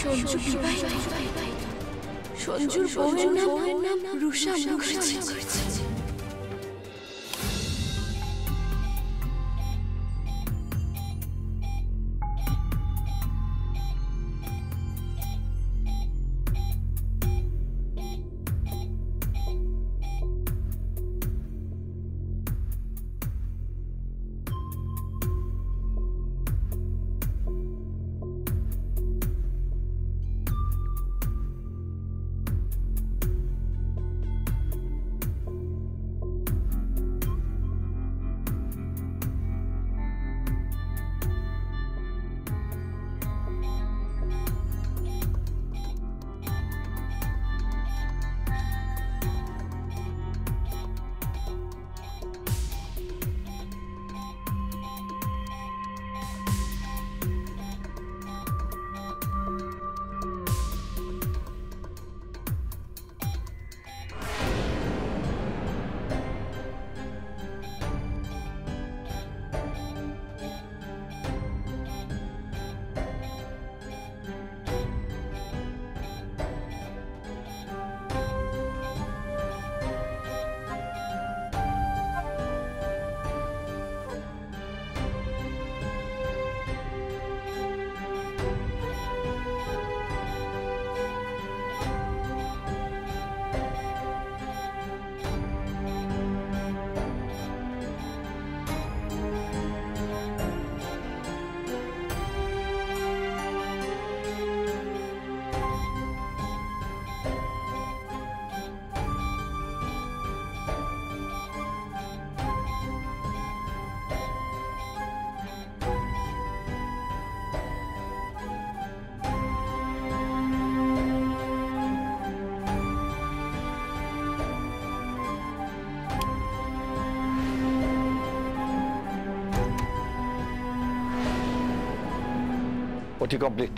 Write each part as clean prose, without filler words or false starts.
সঞ্জু বিবাহিত। সঞ্জুর বউয়ের নাম রুষা মুখার্জি। ওটি কমপ্লিট।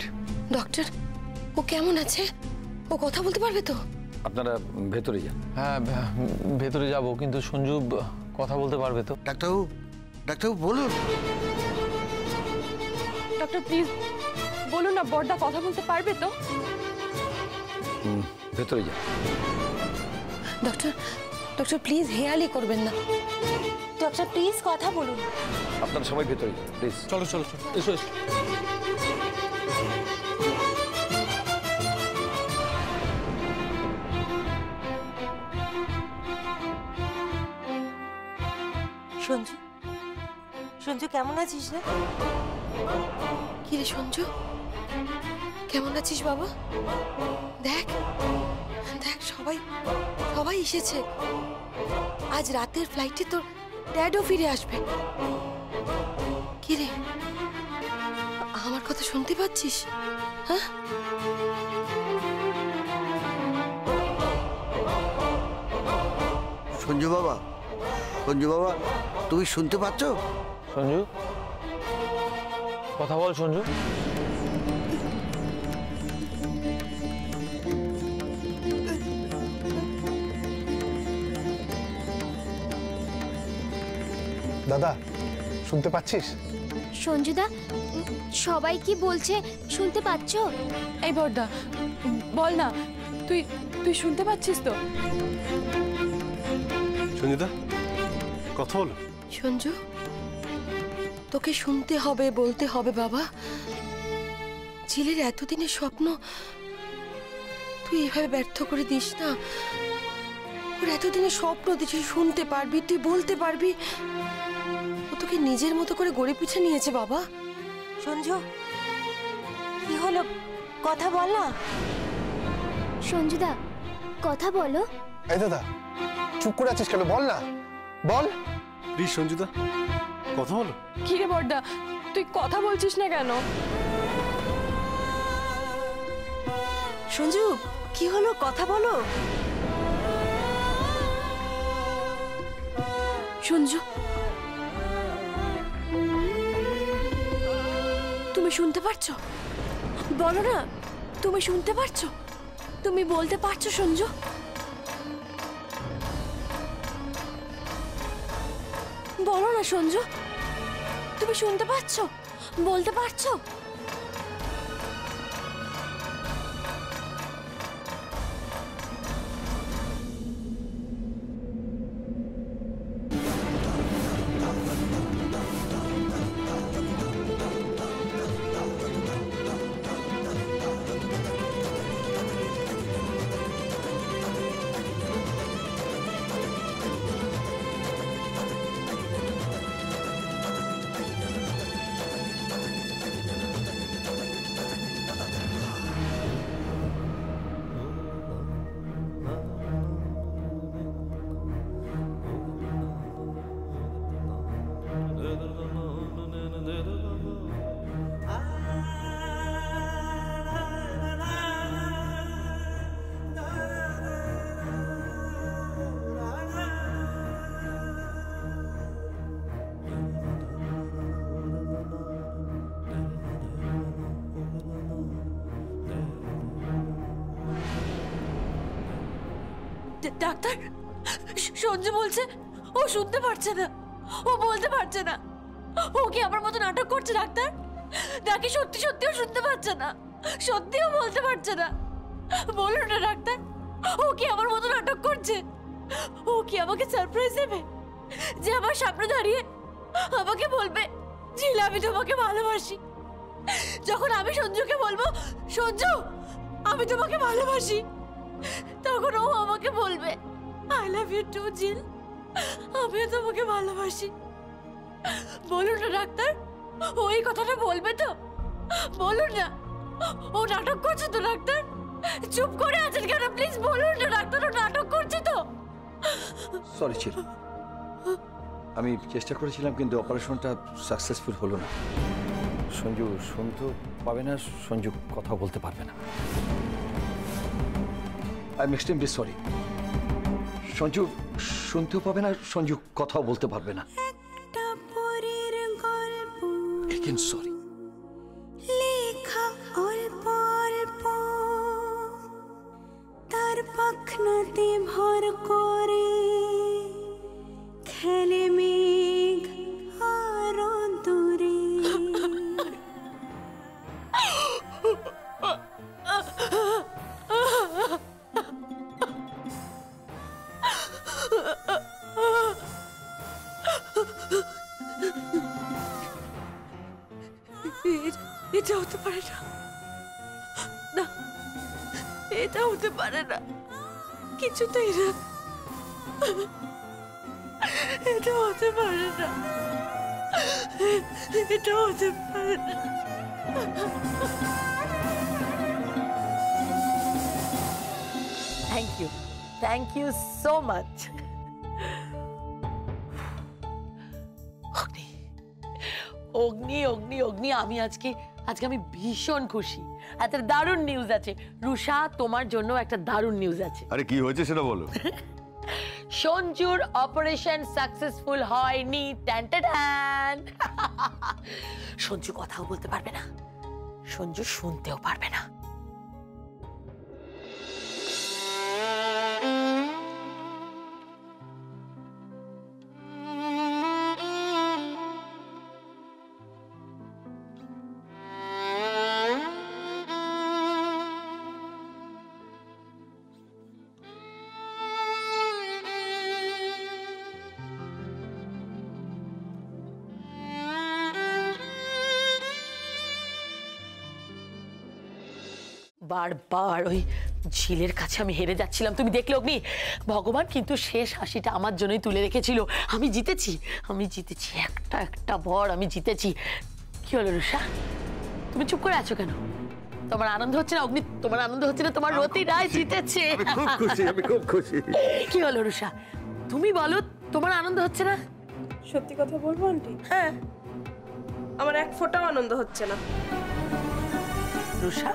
ডক্টর, ও কেমন আছে? ও কথা বলতে পারবে তো? আপনারা ভেতরে যান। হ্যাঁ, ভেতরে যাব, কিন্তু সঞ্জু কথা বলতে পারবে তো? ডাক্তারবাবু বলুন। ডক্টর প্লিজ বলুন না, বড়দা কথা বলতে পারবে তো? ভেতরে যান। ডক্টর প্লিজ হেয়ালি করবেন না। ডক্টর প্লিজ কথা বলুন। আপনারা সবাই ভেতরে যান প্লিজ। চলো চলো এসো এসো। সঞ্জু, সঞ্জু কেমন আছিস রে? কি রে সঞ্জু, কেমন আছিস বাবা? দেখ দেখ সবাই এসেছে। আজ রাতের ফ্লাইটে তোর ড্যাডও ফিরে আসবে। কি রে, আমার কথা শুনতে পাচ্ছিস? হ্যাঁ, সঞ্জু বাবা তুমি শুনতে পাচ্ছ? সঞ্জু কথা বল। সঞ্জু দাদা শুনতে পাচ্ছিস? সঞ্জুদা, সবাই কি বলছে শুনতে পাচ্ছ? এই বড়দা বল না, তুই শুনতে পাচ্ছিস তো? সঞ্জুদা কথা বলো। সঞ্জু, তোকে শুনতে হবে, বলতে হবে বাবা। ছেলের এতদিনের স্বপ্ন তুই এভাবে ব্যর্থ করে দিস না। ওর এতদিনের স্বপ্ন তুই শুনতে পারবি, তুই বলতে পারবি। ও তোকে নিজের মতো করে গড়ে পিছে নিয়েছে বাবা। সঞ্জু কি হলো, কথা বল না। সঞ্জুদা কথা বলো। এই দাদা চুপ করে আছিস কেন? বল না, বল প্লিজ সঞ্জুদা কথা বলো। কি রে বড়দা, তুই কথা বলছিস না কেন? সঞ্জু কি হলো, কথা বলো। সঞ্জু, তুমি শুনতে পারছো? বলো না, তুমি শুনতে পারছো? তুমি বলতে পারছো সঞ্জু? বলো না সঞ্জু, তুমি শুনতে পাচ্ছো? বলতে পারছো? ডাক্তার, সঞ্জু বলছে ও শুনতে পারছে না, ও বলতে পারছে না। ও কি আমার মতো নাটক করছে ডাক্তার? নাকি সত্যি সত্যিও শুনতে পারছে না, সত্যিও বলতে পারছে না? বলুন না ডাক্তার, ও কি আমার মতো নাটক করছে? ও কি আমাকে সারপ্রাইজ দেবে যে আমার সামনে দাঁড়িয়ে আমাকে বলবে ঝিল আমি তোমাকে ভালোবাসি? যখন আমি সঞ্জুকে বলবো সঞ্জু আমি তোমাকে ভালোবাসি, তখন ও আমাকে বলবে আই লাভ ইউ টু ঝিল, আমিও তোমাকে ভালোবাসি। বলুন না ডাক্তার, ও এই কথাটা বলবে তো? বলুন না, ও নাটক করছে তো ডাক্তার? চুপ করে আছেন কেন? প্লিজ বলুন না ডাক্তার, ও নাটক করছে তো? সরি ছিল, আমি চেষ্টা করেছিলাম কিন্তু অপারেশনটা সাকসেসফুল হলো না। সঞ্জু শুনতেও পাবে না, সঞ্জু কথা বলতে পারবে না। I am extremely sorry. Sanju শুনতেও পাবে না, সঞ্জু কথাও বলতে পারবে না। Again sorry. লেখা অল্প অল্প তার পাখনাতে ভর করে খেলে মেঘ আরো দূরে। এটা হতে পারে না, না এটা হতে পারে না, কিছুতেই না, এটা হতে পারে না, এটা হতে পারে না। Thank you so much. অগ্নি অগ্নি অগ্নি, আমি আজকে আমি ভীষণ খুশি। একটা দারুণ নিউজ আছে রুষা, তোমার জন্য একটা দারুণ নিউজ আছে। আরে কি হয়েছে সেটা বলো। সঞ্জুর অপারেশন সাকসেসফুল হয়নি। ট্যান ট্যান ট্যান। সঞ্জু কথাও বলতে পারবে না, সঞ্জু শুনতেও পারবে না। বারবার ওই ঝিলের কাছে আমি হেরে যাচ্ছিলাম, তুমি দেখলে অগ্নি? ভগবান কিন্তু শেষ হাসিটা আমার জন্যই তুলে রেখেছিল। আমি জিতেছি, আমি জিতেছি, একটা একটা ভর আমি জিতেছি। কি হলো রুষা, তুমি চুপ করে আছো কেন? তোমার আনন্দ হচ্ছে না অগ্নি? তোমার আনন্দ হচ্ছে না? তোমার রতি রায় জিতেছে। খুব খুশি, আমি খুব খুশি। কি হলো রুষা, তুমি বলো, তোমার আনন্দ হচ্ছে না? সত্যি কথা বলবো আন্টি, হ্যাঁ আমার এক ফোঁটাও আনন্দ হচ্ছে না। রুষা,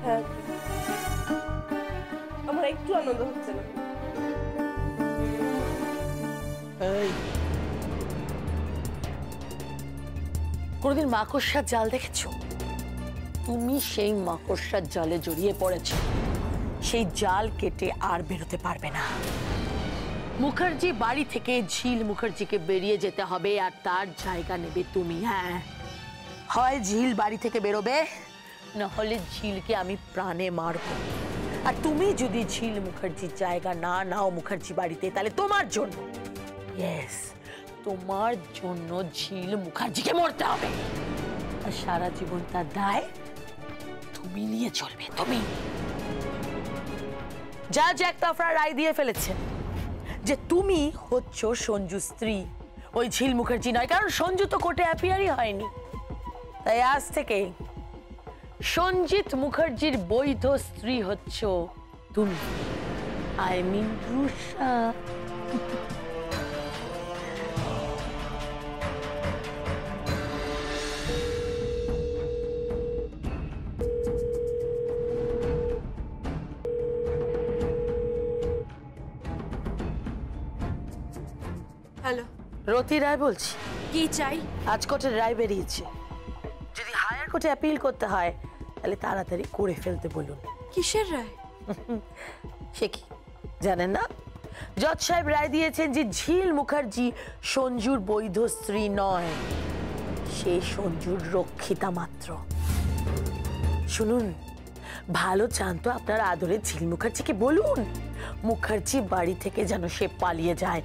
হ্যাঁ আমার একটু আনন্দ হচ্ছে না। কোনদিন মাকড়সার জাল দেখেছো? তুমি সেই মাকড়সার জালে জড়িয়ে পড়েছো, সেই জাল কেটে আর বেরোতে পারবে না। মুখার্জি বাড়ি থেকে ঝিল মুখার্জিকে বেরিয়ে যেতে হবে, আর তার জায়গা নেবে তুমি। হ্যাঁ, হয় ঝিল বাড়ি থেকে বেরোবে, না হলে ঝিলকে আমি প্রাণে মারবো। আর তুমি যদি ঝিল মুখার্জির জায়গা না নাও মুখার্জি বাড়িতে, তাহলে তোমার জন্য, ইয়েস তোমার জন্য ঝিল মুখার্জিকে মরতে হবে। আর সারা জীবন তার দায় তুমি নিয়ে চলবে। তুমি জাজ এক তরফা রায় দিয়ে ফেলেছেন যে তুমি হচ্ছ সঞ্জু স্ত্রী, ওই ঝিল মুখার্জি নয়, কারণ সঞ্জু তো কোর্টে অ্যাপিয়ারই হয়নি। তাই আজ থেকে সঞ্জিত মুখার্জির বৈধ স্ত্রী হচ্ছ তুমি, আই মিন রুষা। হ্যালো, রতি রায় বলছি। কি চাই? আজ কোর্টের রায় বেরিয়েছে, যদি হায়ার কোর্টে অ্যাপিল করতে হয় তাহলে তাড়াতাড়ি করে ফেলতে বলুন। কিসের রায়? সে কি, জানেন না, জজ সাহেব রায় দিয়েছেন যে ঝিল মুখার্জি সঞ্জুর বৈধ স্ত্রী নয়, সে সঞ্জুর রক্ষিতা মাত্র। শুনুন, ভালো চান তো আপনার আদরের ঝিল মুখার্জিকে বলুন মুখার্জি বাড়ি থেকে যেন সে পালিয়ে যায়,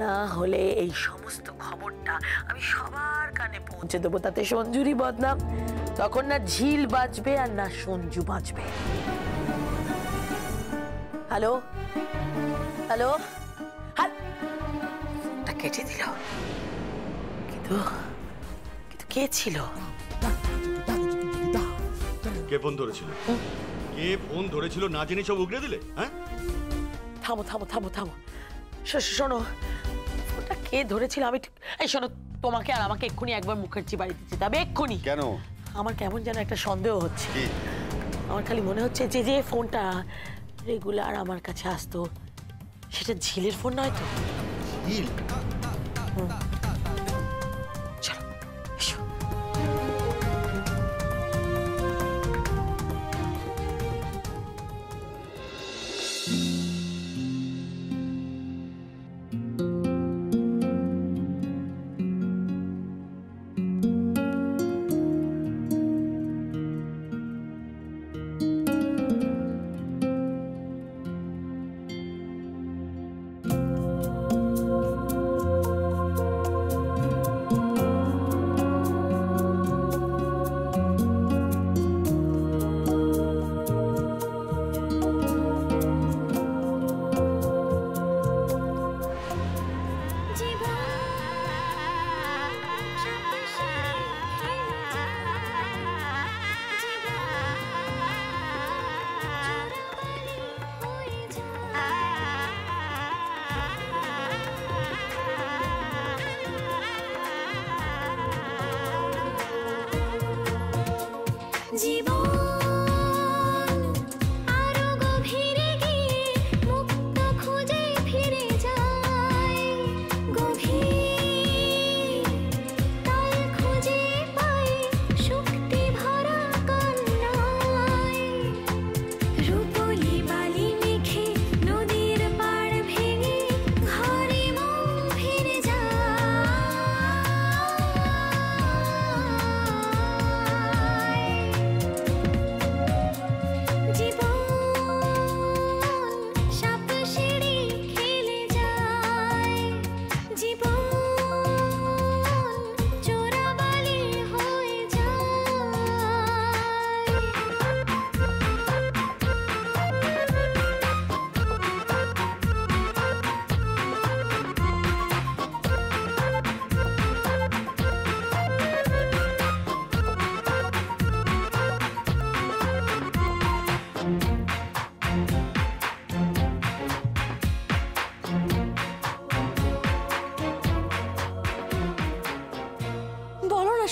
না হলে এই সমস্ত খবরটা আমি সবার কানে পৌঁছে দেবো, তাতে সঞ্জুরই বদনাম। তখন না ঝিল বাঁচবে আর না সঞ্জু বাঁচবে। হ্যালো হ্যালো, ফোনটা কেটে দিল, কিন্তু কে ছিল? কে ফোন ধরেছিল? কে ফোন ধরেছিল না জেনে সব উগড়ে দিলে? হ্যাঁ, থামো থামো থামো থামো, শোনো, ফোনটা কে ধরেছিল আমি ঠিক, এই শোনো, তোমাকে আর আমাকে এক্ষুনি একবার মুখার্জি বাড়িতে যেতে হবে, এক্ষুনি। কেন? আমার কেমন যেন একটা সন্দেহ হচ্ছে। আমার খালি মনে হচ্ছে যে যে ফোনটা রেগুলার আমার কাছে আসতো সেটা ঝিলের ফোন নয় তো? ঝিল? চলো এসো।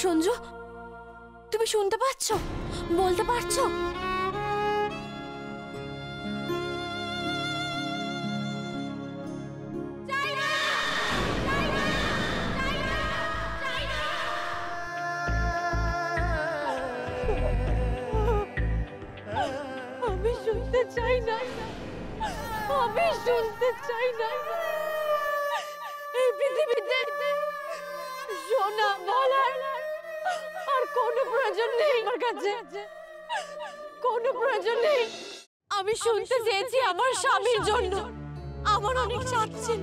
সঞ্জু, তুমি শুনতে পাচ্ছ? বলতে পারছো? আমি শুনতে চাই না, আমি শুনতে চাই না। এই পৃথিবীতে শোনা বলার আর কোনো প্রয়োজন নেই আমার কাছে, কোনো প্রয়োজন নেই। আমি শুনতে চেয়েছি আমার স্বামীর জন্য, আমার অনেক চাচ্ছে।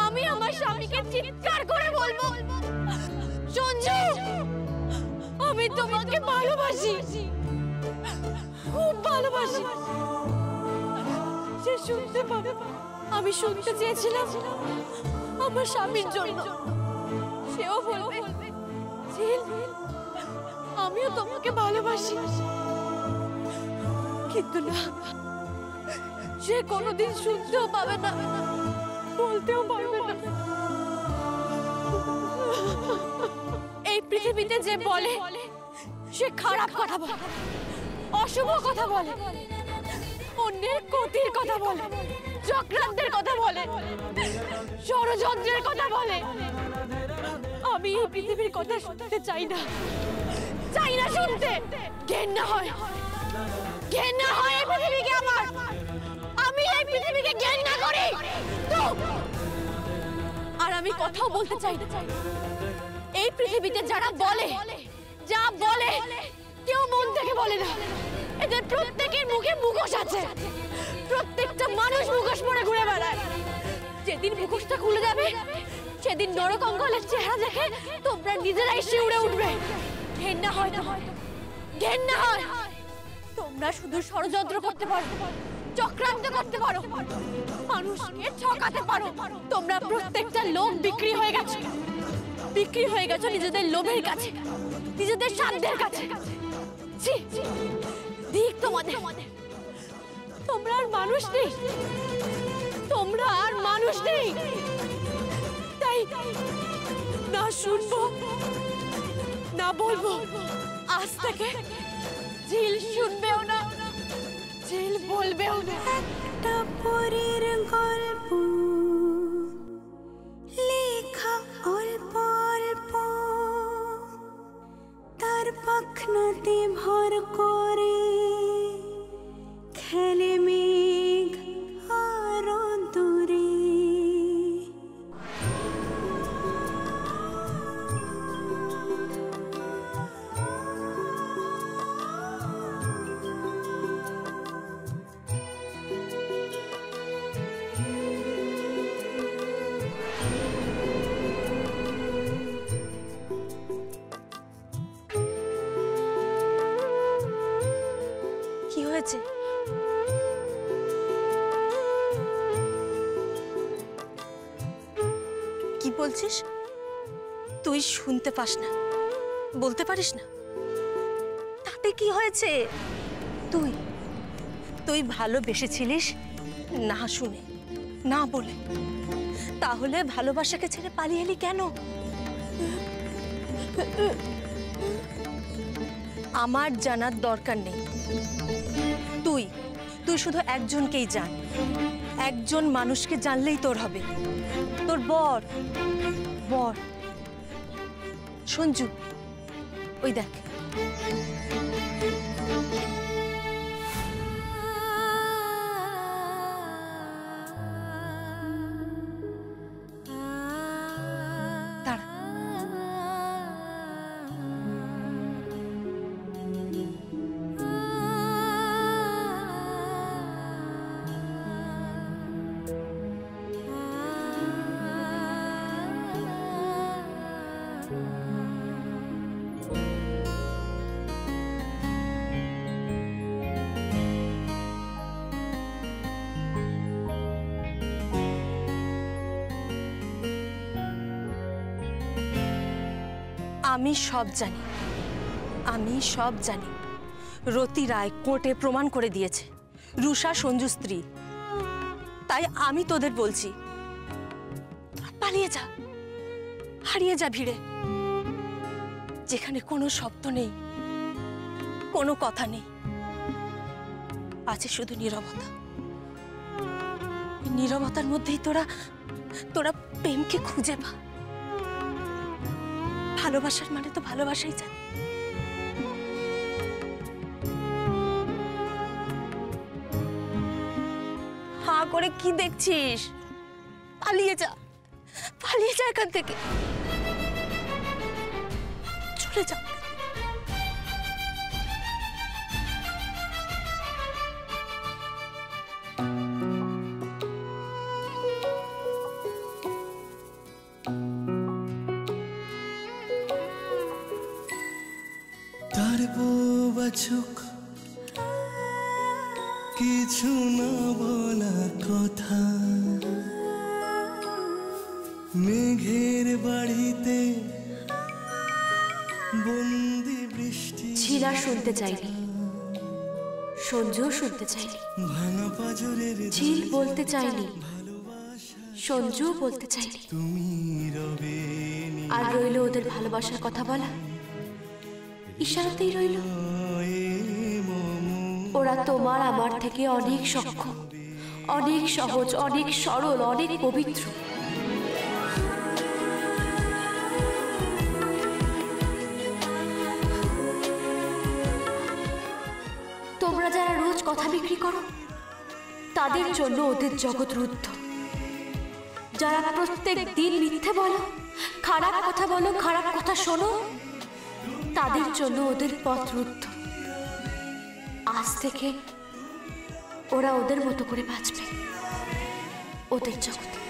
আমি আমার স্বামীকে চিৎকার করে বলবো, সঞ্জু আমি তোমাকে ভালোবাসি, খুব ভালোবাসি। সে শুনতে পাবে। আমি শুনতে চেয়েছিলাম আমার স্বামীর জন্য, সেও বলবে আমিও তোমাকে ভালোবাসি। কিন্তু না, সে কোনোদিন শুনতেও পাবে না, বলতেও পারবে না। এই পৃথিবীতে যে বলে সে খারাপ কথা বলে, অশুভ কথা বলে, অন্যের ক্ষতির কথা বলে, চক্রান্তের কথা বলে, ষড়যন্ত্রের কথা বলে। আমি এই পৃথিবীর কথা শুনতে চাই না, চাই না শুনতে। ঘেন্না হয়, ঘেন্না হয় এই পৃথিবীকে আমার। আমি এই পৃথিবীকে ঘেন্না করি তো। আর আমি কথাও বলতে চাই না। এই পৃথিবীতে যারা বলে, যা বলে, কেউ মন থেকে বলে না। এদের প্রত্যেকের মুখে মুখোশ আছে। প্রত্যেকটা মানুষ মুখোশ পরে ঘুরে বেড়ায়। যেদিন মুখোশটা খুলে যাবে, সেদিন নরকঙ্কালের চেহারা দেখে তোমরা নিজেরাই শিউরে উঠবে। ঘেন্না হয় তোমার, ঘেন্না হয়। তোমরা শুধু ষড়যন্ত্র করতে পারো, চক্রান্ত করতে পারো, মানুষকে ঠকাতে পারো। তোমরা প্রত্যেকটা লোক বিক্রি হয়ে গেছো, বিক্রি হয়ে গেছো নিজেদের লোভের কাছে, নিজেদের স্বার্থের কাছে। ছি, ঠিক তোমাদের। তোমরা আর মানুষ নেই, তোমরা আর মানুষ নেই। তাই না শুনবো না বলবো। আজ থেকে ঝিল শুনবেও না, ঝিল বলবেও না। একটা পরীর গল্প লেখা অল্প অল্প, তার পাখনাতে ভর করে খেলে মেঘ আরো দূরে। কি হয়েছে? কি বলছিস? তুই শুনতে পাস না, বলতে পারিস না? তাতে কি হয়েছে? তুই তুই ভালোবেসেছিলিস না শুনে, না বলে। তাহলে ভালোবাসাকে ছেড়ে পালিয়ে এলি কেন? আমার জানার দরকার নেই। তুই তুই শুধু একজনকেই জান। একজন মানুষকে জানলেই তোর হবে, তোর বর। বর সঞ্জু, ওই দেখ। দাঁড়া। আমি সব জানি, আমি সব জানি। রতি রায় কোর্টে প্রমাণ করে দিয়েছে রুষা সঞ্জু স্ত্রী। তাই আমি তোদের বলছি, তোরা পালিয়ে যা, হারিয়ে যা ভিড়ে, যেখানে কোনো শব্দ নেই, কোনো কথা নেই, আছে শুধু নীরবতা। নীরবতার মধ্যেই তোরা তোরা প্রেমকে খুঁজে পা। ভালোবাসার মানে তো ভালোবাসাই জান। হাঁ করে কি দেখছিস? পালিয়ে যা, পালিয়ে যা এখান থেকে, চলে যা। চোখ কিছু না বলা কথা, মেঘের বাড়িতে বন্দি বৃষ্টি। ঝিলা শুনতে চাইনি, সঞ্জু শুনতে চাইনি, ভাঙা পাজরের ঝিল বলতে চাইনি, সঞ্জু বলতে চাইনি। তুমি রবে আর রইল ওদের ভালোবাসার কথা বলা, ইশারাতেই রইল। ওরা তোমার আমার থেকে অনেক সক্ষম, অনেক সহজ, অনেক সরল, অনেক পবিত্র। কথা বিক্রি করো, তাদের জন্য ওদের জগৎ রুদ্ধ। যারা প্রত্যেক দিন মিথ্যে বলো, খারাপ কথা বলো, খারাপ কথা শোনো, তাদের জন্য ওদের পথ রুদ্ধ। আজ থেকে ওরা ওদের মতো করে বাঁচবে ওদের জগতে।